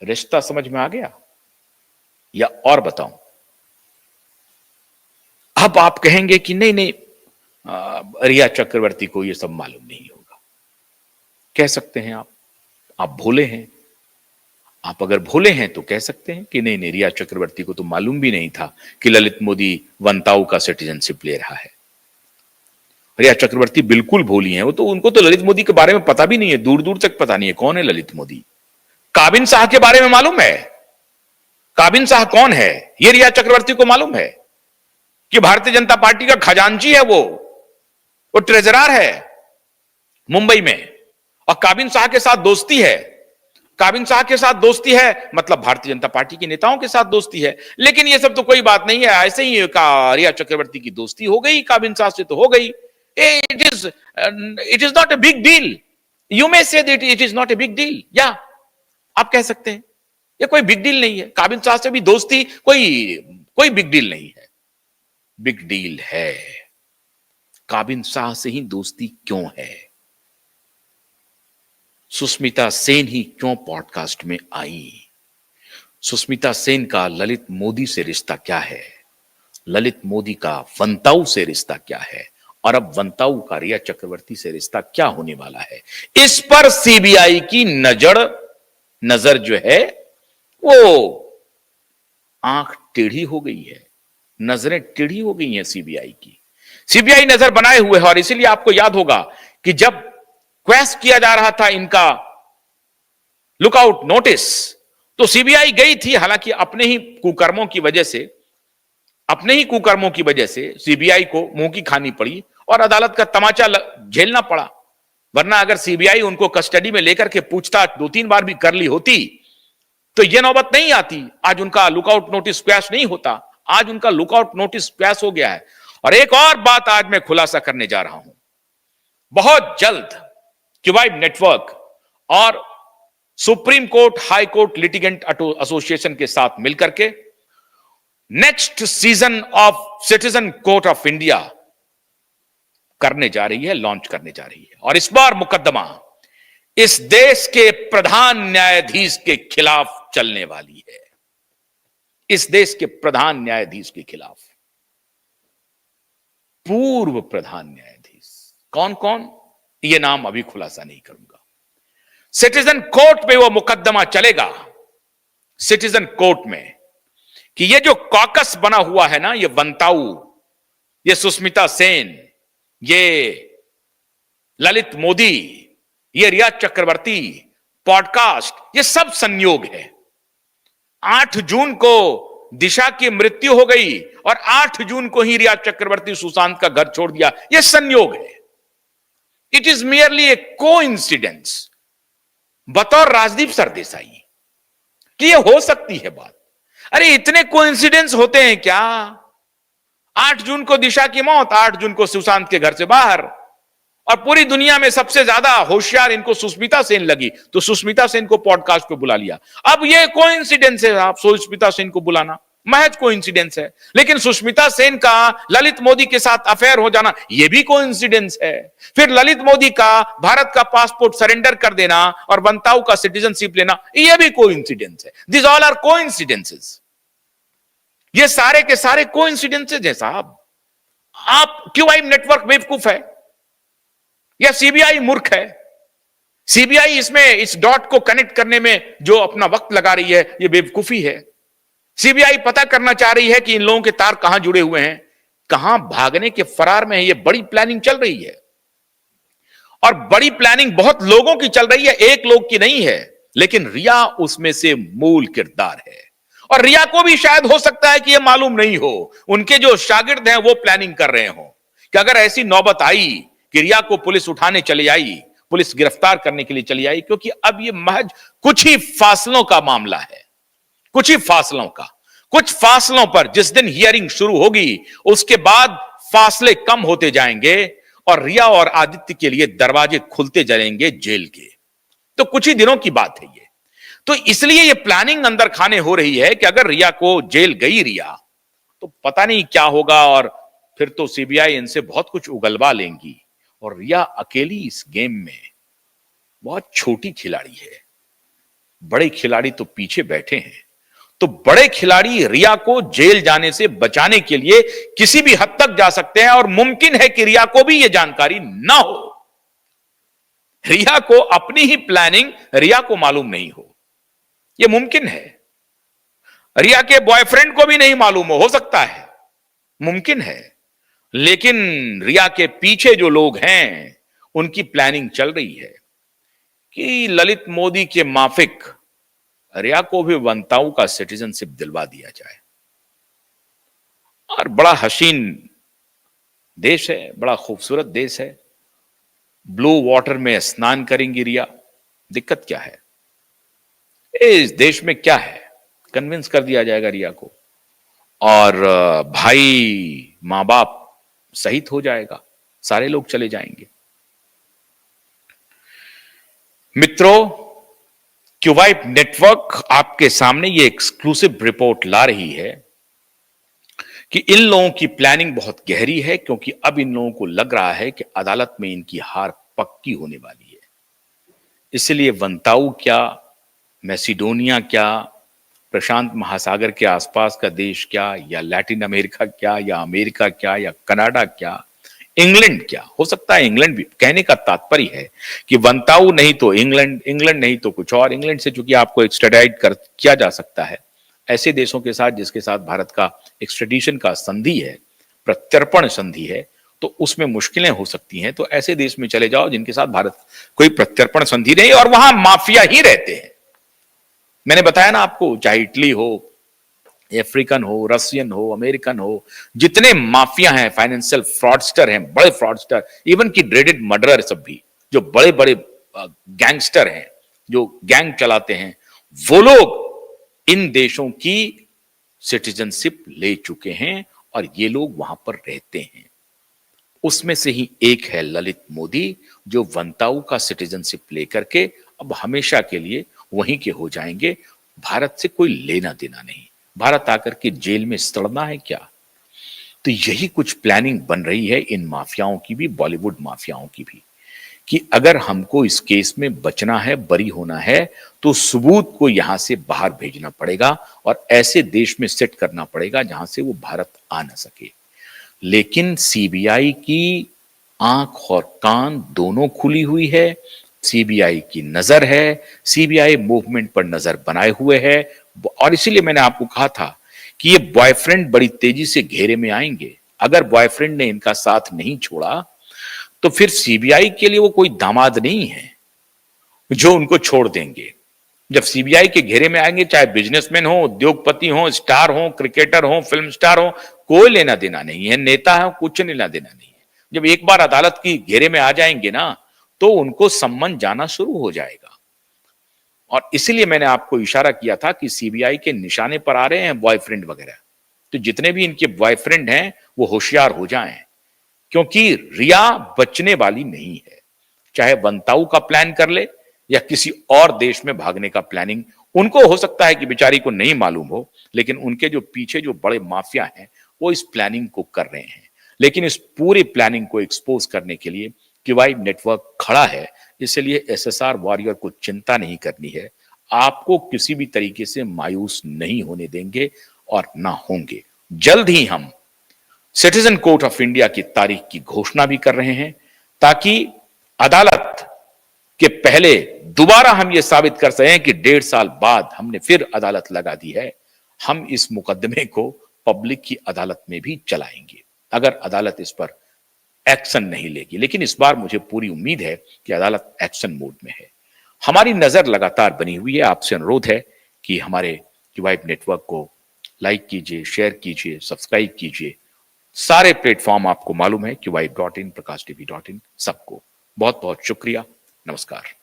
रिश्ता समझ में आ गया या और बताऊं? अब आप कहेंगे कि नहीं नहीं, रिया चक्रवर्ती को ये सब मालूम नहीं होगा। कह सकते हैं आप भोले हैं। आप अगर भोले हैं तो कह सकते हैं कि नहीं नहीं, रिया चक्रवर्ती को तो मालूम भी नहीं था कि ललित मोदी वनताऊ का सिटीजनशिप ले रहा है। रिया चक्रवर्ती बिल्कुल भोली हैं, वो तो, उनको तो ललित मोदी के बारे में पता भी नहीं है, दूर दूर तक पता नहीं है कौन है ललित मोदी। काबिन शाह के बारे में मालूम है? काबिन शाह कौन है ये रिया चक्रवर्ती को मालूम है कि भारतीय जनता पार्टी का खजांची है, वो ट्रेजरर है मुंबई में, और काबिन शाह के साथ दोस्ती है। काबिन शाह के साथ दोस्ती है मतलब भारतीय जनता पार्टी के नेताओं के साथ दोस्ती है। लेकिन ये सब तो कोई बात नहीं है, ऐसे ही रिया चक्रवर्ती की दोस्ती हो गई काबिन शाह से तो हो गई। It is not a big deal. You may say that it is not a big deal, या आप कह सकते हैं ये कोई बिग डील नहीं है। काबिन शाह से भी दोस्ती कोई बिग डील नहीं है। बिग डील है। काबिन शाह से ही दोस्ती क्यों है? सुष्मिता सेन ही क्यों पॉडकास्ट में आई? सुष्मिता सेन का ललित मोदी से रिश्ता क्या है? ललित मोदी का वनताऊ से रिश्ता क्या है? और अब वनताऊ का रिया चक्रवर्ती से रिश्ता क्या होने वाला है? इस पर सीबीआई की नजर जो है वो आंख टेढ़ी हो गई है, नजरें टेढ़ी हो गई हैं सीबीआई की। सीबीआई नजर बनाए हुए है। और इसीलिए आपको याद होगा कि जब क्वेश्चन किया जा रहा था इनका लुकआउट नोटिस, तो सीबीआई गई थी, हालांकि अपने ही कुकर्मों की वजह से सीबीआई को मुंह की खानी पड़ी और अदालत का तमाचा झेलना पड़ा। वरना अगर सीबीआई उनको कस्टडी में लेकर के पूछताछ 2-3 बार भी कर ली होती तो यह नौबत नहीं आती। आज उनका लुकआउट नोटिस क्वैश नहीं होता। आज उनका लुकआउट नोटिस क्वैश हो गया है। और एक और बात आज मैं खुलासा करने जा रहा हूं। बहुत जल्द क्यूबाइड नेटवर्क और supreme court high court litigant association के साथ मिलकर के next season of citizen court of India करने जा रही है, लॉन्च करने जा रही है। और इस बार मुकदमा इस देश के प्रधान न्यायाधीश के खिलाफ चलने वाली है। इस देश के प्रधान न्यायाधीश के खिलाफ। पूर्व प्रधान न्यायाधीश कौन कौन, यह नाम अभी खुलासा नहीं करूंगा। सिटीजन कोर्ट में वो मुकदमा चलेगा, सिटीजन कोर्ट में, कि ये जो कॉकस बना हुआ है ना, ये वनताऊ, ये सुष्मिता सेन, ये ललित मोदी, ये रिया चक्रवर्ती, पॉडकास्ट, ये सब संयोग है। 8 जून को दिशा की मृत्यु हो गई और 8 जून को ही रिया चक्रवर्ती सुशांत का घर छोड़ दिया। यह संयोग है। It is merely A coincidence. बतौर राजदीप सरदेसाई कि यह हो सकती है बात। अरे इतने कोइंसिडेंस होते हैं क्या? 8 जून को दिशा की मौत, 8 जून को सुशांत के घर से बाहर, और पूरी दुनिया में सबसे ज्यादा होशियार इनको सुष्मिता सेन लगी तो सुष्मिता सेन को पॉडकास्ट पे बुला लिया। अब ये कोइंसिडेंस है, आप सुष्मिता सेन को बुलाना महज कोइंसिडेंस है। लेकिन सुष्मिता सेन का ललित मोदी के साथ अफेयर हो जाना यह भी कोइंसिडेंस है। फिर ललित मोदी का भारत का पासपोर्ट सरेंडर कर देना और वनताऊ का सिटीजनशिप लेना, यह भी कोइंसिडेंस है। This all are coincidences. ये सारे के सारे कोइंसिडेंसेस हैं साहब। आप क्यूआई नेटवर्क बेवकूफ है या सीबीआई मूर्ख है? सीबीआई इसमें इस डॉट को कनेक्ट करने में जो अपना वक्त लगा रही है, यह बेवकूफी है। सीबीआई पता करना चाह रही है कि इन लोगों के तार कहां जुड़े हुए हैं, कहां भागने के फरार में है। यह बड़ी प्लानिंग चल रही है और बड़ी प्लानिंग बहुत लोगों की चल रही है, एक लोग की नहीं है। लेकिन रिया उसमें से मूल किरदार है। और रिया को भी शायद हो सकता है कि यह मालूम नहीं हो, उनके जो शागिर्द हैं वो प्लानिंग कर रहे हो कि अगर ऐसी नौबत आई कि रिया को पुलिस उठाने चली आई, पुलिस गिरफ्तार करने के लिए चली आई, क्योंकि अब यह महज कुछ ही फासलों का मामला है, कुछ ही फासलों का। कुछ फासलों पर जिस दिन हियरिंग शुरू होगी उसके बाद फासले कम होते जाएंगे और रिया और आदित्य के लिए दरवाजे खुलते जाएंगे जेल के। तो कुछ ही दिनों की बात है ये। तो इसलिए ये प्लानिंग अंदर खाने हो रही है कि अगर रिया को जेल गई रिया तो पता नहीं क्या होगा, और फिर तो सीबीआई इनसे बहुत कुछ उगलवा लेंगी। और रिया अकेली इस गेम में बहुत छोटी खिलाड़ी है। बड़े खिलाड़ी तो पीछे बैठे हैं। तो बड़े खिलाड़ी रिया को जेल जाने से बचाने के लिए किसी भी हद तक जा सकते हैं और मुमकिन है कि रिया को भी यह जानकारी ना हो, रिया को अपनी ही प्लानिंग रिया को मालूम नहीं हो, यह मुमकिन है। रिया के बॉयफ्रेंड को भी नहीं मालूम हो सकता है, मुमकिन है। लेकिन रिया के पीछे जो लोग हैं उनकी प्लानिंग चल रही है कि ललित मोदी के माफिक रिया को भी वंताऊ का सिटीजनशिप दिलवा दिया जाए। और बड़ा हसीन देश है, बड़ा खूबसूरत देश है, ब्लू वाटर में स्नान करेंगी रिया, दिक्कत क्या है? इस देश में क्या है, कन्विंस कर दिया जाएगा रिया को और भाई मां बाप शहीद हो जाएगा, सारे लोग चले जाएंगे। मित्रों, क्यूवाइब नेटवर्क आपके सामने ये एक्सक्लूसिव रिपोर्ट ला रही है कि इन लोगों की प्लानिंग बहुत गहरी है, क्योंकि अब इन लोगों को लग रहा है कि अदालत में इनकी हार पक्की होने वाली है। इसलिए वंताऊ क्या, मैसिडोनिया क्या, प्रशांत महासागर के आसपास का देश क्या, या लैटिन अमेरिका क्या, या अमेरिका क्या, या कनाडा क्या, इंग्लैंड क्या, हो सकता है इंग्लैंड भी। कहने का तात्पर्य है कि वंताऊ नहीं तो इंग्लैंड, इंग्लैंड नहीं तो कुछ और। इंग्लैंड से चूंकि आपको एक्स्ट्राडाइट किया जा सकता है ऐसे देशों के साथ जिसके साथ भारत का एक्स्ट्रेडिशन का संधि है, प्रत्यर्पण संधि है, तो उसमें मुश्किलें हो सकती हैं। तो ऐसे देश में चले जाओ जिनके साथ भारत कोई प्रत्यर्पण संधि नहीं और वहां माफिया ही रहते हैं। मैंने बताया ना आपको, चाहे इटली हो, अफ्रीकन हो, रशियन हो, अमेरिकन हो, जितने माफिया हैं, फाइनेंशियल फ्रॉडस्टर हैं, बड़े फ्रॉडस्टर, इवन की ड्रेडेड मर्डरर, सब भी जो बड़े बड़े गैंगस्टर हैं, जो गैंग चलाते हैं, वो लोग इन देशों की सिटीजनशिप ले चुके हैं और ये लोग वहां पर रहते हैं। उसमें से ही एक है ललित मोदी, जो वंताऊ का सिटीजनशिप लेकर के अब हमेशा के लिए वहीं के हो जाएंगे। भारत से कोई लेना देना नहीं, भारत आकर के जेल में सड़ना है क्या? तो यही कुछ प्लानिंग बन रही है इन माफियाओं की भी, बॉलीवुड माफियाओं की भी, कि अगर हमको इस केस में बचना है, बरी होना है, तो सबूत को यहां से बाहर भेजना पड़ेगा और ऐसे देश में सेट करना पड़ेगा जहां से वो भारत आ ना सके। लेकिन सीबीआई की आंख और कान दोनों खुली हुई है, सीबीआई की नजर है, सीबीआई मूवमेंट पर नजर बनाए हुए है। और इसीलिए मैंने आपको कहा था कि ये बॉयफ्रेंड बड़ी तेजी से घेरे में आएंगे। अगर बॉयफ्रेंड ने इनका साथ नहीं छोड़ा तो फिर सीबीआई के लिए वो कोई दामाद नहीं है जो उनको छोड़ देंगे। जब सीबीआई के घेरे में आएंगे, चाहे बिजनेसमैन हो, उद्योगपति हो, स्टार हो, क्रिकेटर हो, फिल्म स्टार हो, कोई लेना देना नहीं है, नेता है, कुछ लेना देना नहीं है। जब एक बार अदालत की घेरे में आ जाएंगे ना, तो उनको सम्मान जाना शुरू हो जाएगा। और इसीलिए मैंने आपको इशारा किया था कि सीबीआई के निशाने पर आ रहे हैं बॉयफ्रेंड वगैरह। तो जितने भी इनके बॉयफ्रेंड हैं वो होशियार हो जाएं, क्योंकि रिया बचने वाली नहीं है। चाहे वंताऊ का प्लान कर ले या किसी और देश में भागने का प्लानिंग, उनको हो सकता है कि बेचारी को नहीं मालूम हो, लेकिन उनके जो पीछे जो बड़े माफिया हैं वो इस प्लानिंग को कर रहे हैं। लेकिन इस पूरी प्लानिंग को एक्सपोज करने के लिए क्यूवाइब नेटवर्क खड़ा है। इसलिए एसएसआर वॉरियर को चिंता नहीं करनी है, आपको किसी भी तरीके से मायूस नहीं होने देंगे और ना होंगे। जल्द ही हम सिटीजन कोर्ट ऑफ इंडिया की तारीख की घोषणा भी कर रहे हैं, ताकि अदालत के पहले दोबारा हम यह साबित कर सकें कि 1.5 साल बाद हमने फिर अदालत लगा दी है। हम इस मुकदमे को पब्लिक की अदालत में भी चलाएंगे अगर अदालत इस पर एक्शन नहीं लेगी। लेकिन इस बार मुझे पूरी उम्मीद है कि अदालत एक्शन मोड में है। हमारी नजर लगातार बनी हुई है। आपसे अनुरोध है कि हमारे क्यूवाइब नेटवर्क को लाइक कीजिए, शेयर कीजिए, सब्सक्राइब कीजिए। सारे प्लेटफॉर्म आपको मालूम है, क्यूवाइब.in, प्रकाश टीवी.in, सबको बहुत बहुत शुक्रिया। नमस्कार।